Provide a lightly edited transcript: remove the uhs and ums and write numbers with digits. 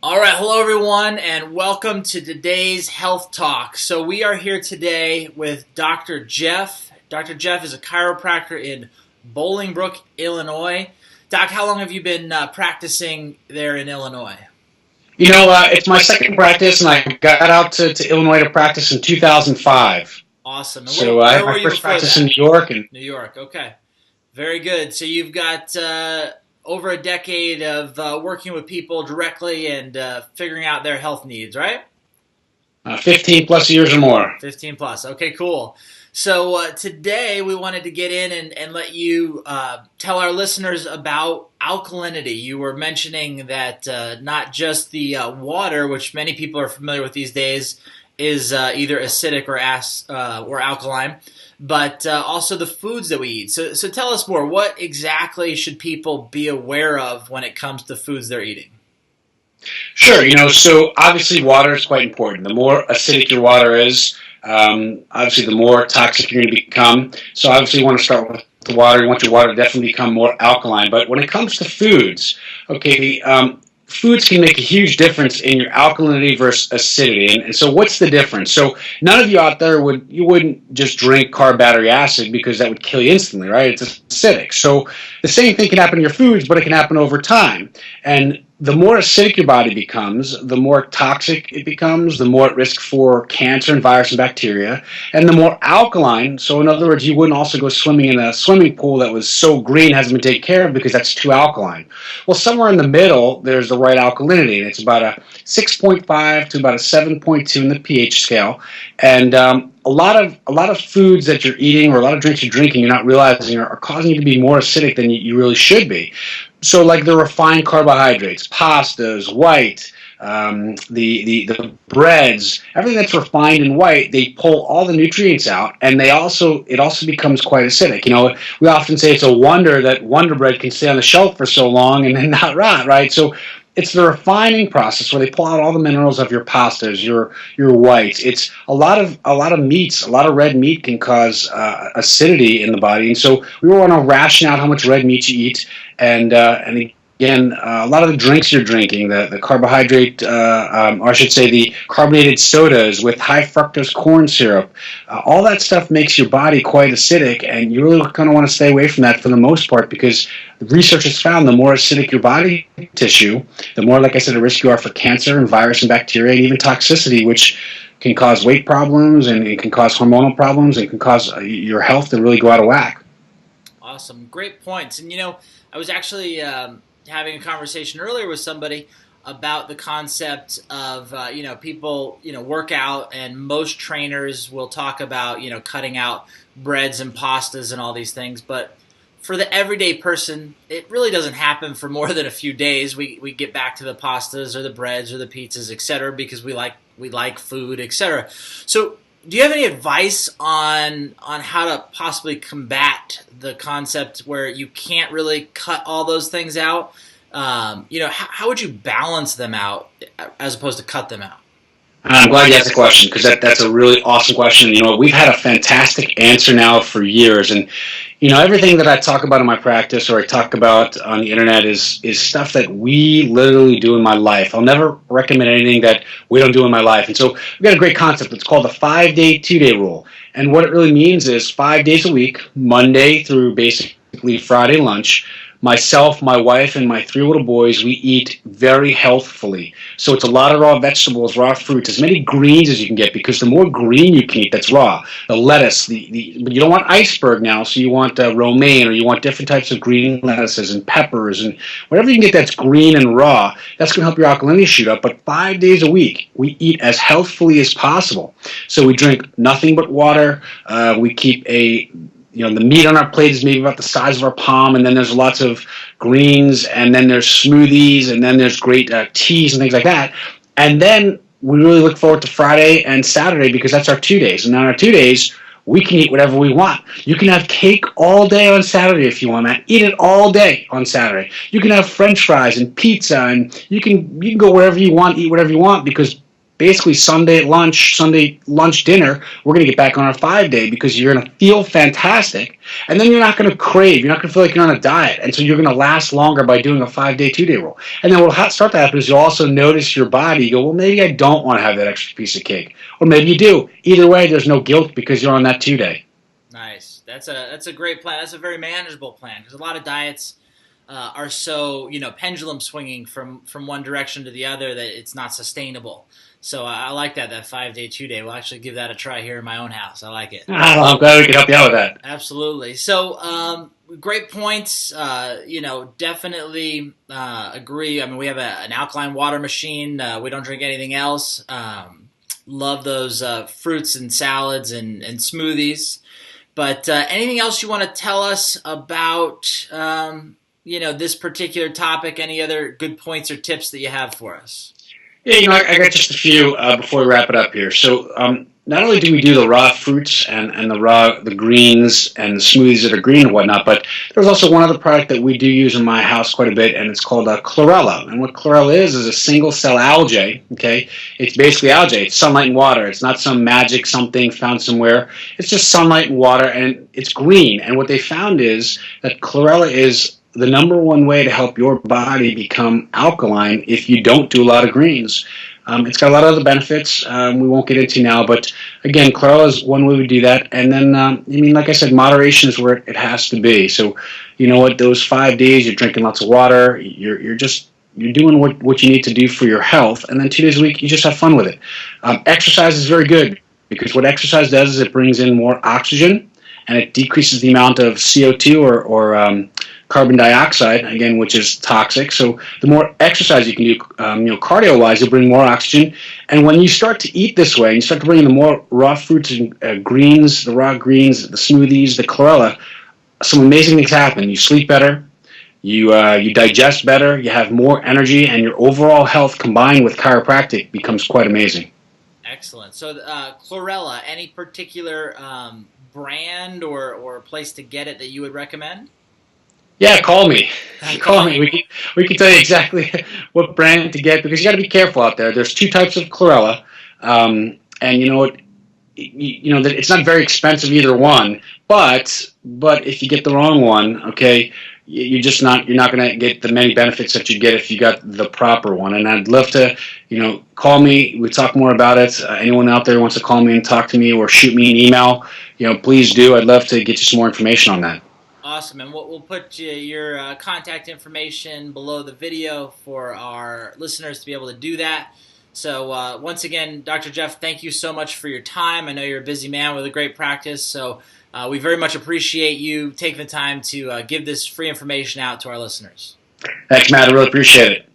All right, hello everyone, and welcome to today's Health Talk. So we are here today with Dr. Jeff. Dr. Jeff is a chiropractor in Bolingbrook, Illinois. Doc, how long have you been practicing there in Illinois? It's my second practice, and I got out to Illinois to practice in 2005. Awesome. And So I where had were my you first before practice in that? New York, and New York. Okay, very good. So you've got over a decade of working with people directly and figuring out their health needs, right? 15 plus years or more. 15 plus. Okay, cool. So today we wanted to get in and let you tell our listeners about alkalinity. You were mentioning that not just the water, which many people are familiar with these days, is either acidic or alkaline, but also the foods that we eat. So tell us more. What exactly should people be aware of when it comes to foods they're eating? Sure, so obviously water is quite important. The more acidic your water is, obviously the more toxic you're going to become. So obviously you want to start with the water. You want your water to definitely become more alkaline. But when it comes to foods, okay, foods can make a huge difference in your alkalinity versus acidity. And so what's the difference? So none of you out there wouldn't just drink carb battery acid because that would kill you instantly, right? It's acidic. So the same thing can happen in your foods, but it can happen over time. And the more acidic your body becomes, the more toxic it becomes, the more at risk for cancer and virus and bacteria, and the more alkaline. So in other words, you wouldn't also go swimming in a swimming pool that was so green, hasn't been taken care of because that's too alkaline. Well, somewhere in the middle, there's the right alkalinity, and it's about a 6.5 to about a 7.2 in the pH scale. And a lot of foods that you're eating or a lot of drinks you're drinking, you're not realizing are causing you to be more acidic than you really should be. So like the refined carbohydrates, pastas, white, the breads, everything that's refined and white, they pull all the nutrients out, and it also becomes quite acidic. We often say it's a wonder that Wonder Bread can stay on the shelf for so long and then not rot, right? So it's the refining process where they pull out all the minerals of your pastas, your whites. It's a lot of meats, a lot of red meat can cause acidity in the body, and so we want to ration out how much red meat you eat, and again, a lot of the drinks you're drinking, the carbohydrate, or I should say the carbonated sodas with high fructose corn syrup, all that stuff makes your body quite acidic, and you really kind of want to stay away from that for the most part because the research has found the more acidic your body tissue, the more, like I said, at risk you are for cancer and virus and bacteria and even toxicity, which can cause weight problems and it can cause hormonal problems and can cause your health to really go out of whack. Awesome. Great points. And I was actually having a conversation earlier with somebody about the concept of people work out, and most trainers will talk about cutting out breads and pastas and all these things, but for the everyday person it really doesn't happen for more than a few days. We get back to the pastas or the breads or the pizzas, etc., because we like food, etc. So do you have any advice on how to possibly combat the concept where you can't really cut all those things out? How would you balance them out as opposed to cut them out? I'm glad you asked the question because that's a really awesome question. We've had a fantastic answer now for years, and everything that I talk about in my practice or I talk about on the internet is stuff that we literally do in my life. I'll never recommend anything that we don't do in my life. And so we've got a great concept. It's called the 5-day, 2-day rule. And what it really means is 5 days a week, Monday through basically Friday lunch, myself, my wife, and my 3 little boys, we eat very healthfully. So it's a lot of raw vegetables, raw fruits, as many greens as you can get, because the more green you can eat that's raw, the lettuce, but you don't want iceberg now, so you want romaine, or you want different types of green lettuces and peppers, and whatever you can get that's green and raw, that's going to help your alkalinity shoot up. But 5 days a week, we eat as healthfully as possible. So we drink nothing but water. We keep the meat on our plate is maybe about the size of our palm, and then there's lots of greens, and then there's smoothies, and then there's great teas and things like that. And then we really look forward to Friday and Saturday because that's our 2 days. And on our 2 days, we can eat whatever we want. You can have cake all day on Saturday if you want, man. Eat it all day on Saturday. You can have French fries and pizza, and you can go wherever you want, eat whatever you want, because basically Sunday lunch, dinner, we're going to get back on our 5-day because you're going to feel fantastic. And then you're not going to crave. You're not going to feel like you're on a diet. And so you're going to last longer by doing a 5-day, 2-day rule. And then what will start to happen is you'll also notice your body. You go, well, maybe I don't want to have that extra piece of cake. Or maybe you do. Either way, there's no guilt because you're on that 2-day. Nice. That's a great plan. That's a very manageable plan because a lot of diets are so pendulum swinging from one direction to the other that it's not sustainable. So I like that 5-day, 2-day. We'll actually give that a try here in my own house. I like it. Oh, I'm glad we can help you out with that. Absolutely. So great points. Definitely agree. I mean, we have an alkaline water machine. We don't drink anything else. Love those fruits and salads and smoothies. But anything else you want to tell us about this particular topic? Any other good points or tips that you have for us? Yeah, I got just a few before we wrap it up here. So not only do we do the raw fruits and the greens and the smoothies that are green and whatnot, but there's also one other product that we do use in my house quite a bit, and it's called chlorella. And what chlorella is a single cell algae. Okay, it's basically algae. It's sunlight and water. It's not some magic something found somewhere. It's just sunlight and water, and it's green. And what they found is that chlorella is the number one way to help your body become alkaline if you don't do a lot of greens. It's got a lot of other benefits we won't get into now, but again, chlorella is one way we do that. And then, like I said, moderation is where it has to be. So, you know what, those 5 days, you're drinking lots of water, you're doing what you need to do for your health, and then 2 days a week, you just have fun with it. Exercise is very good because what exercise does is it brings in more oxygen, and it decreases the amount of CO2 or carbon dioxide, again, which is toxic. So the more exercise you can do, cardio-wise, you'll bring more oxygen. And when you start to eat this way, and you start to bring in the more raw fruits and greens, the raw greens, the smoothies, the chlorella, some amazing things happen. You sleep better, you digest better, you have more energy, and your overall health combined with chiropractic becomes quite amazing. Excellent. So chlorella, any particular brand or place to get it that you would recommend? Yeah, call me. Call me. We can tell you exactly what brand to get because you got to be careful out there. There's 2 types of chlorella, and you know what? That it's not very expensive either one. But if you get the wrong one, okay, you're not going to get the many benefits that you get if you got the proper one. And I'd love to, call me. We talk more about it. Anyone out there who wants to call me and talk to me or shoot me an email, please do. I'd love to get you some more information on that. Awesome, and we'll put your contact information below the video for our listeners to be able to do that. So once again, Dr. Jeff, thank you so much for your time. I know you're a busy man with a great practice, so we very much appreciate you taking the time to give this free information out to our listeners. Thanks, Matt. I really appreciate it.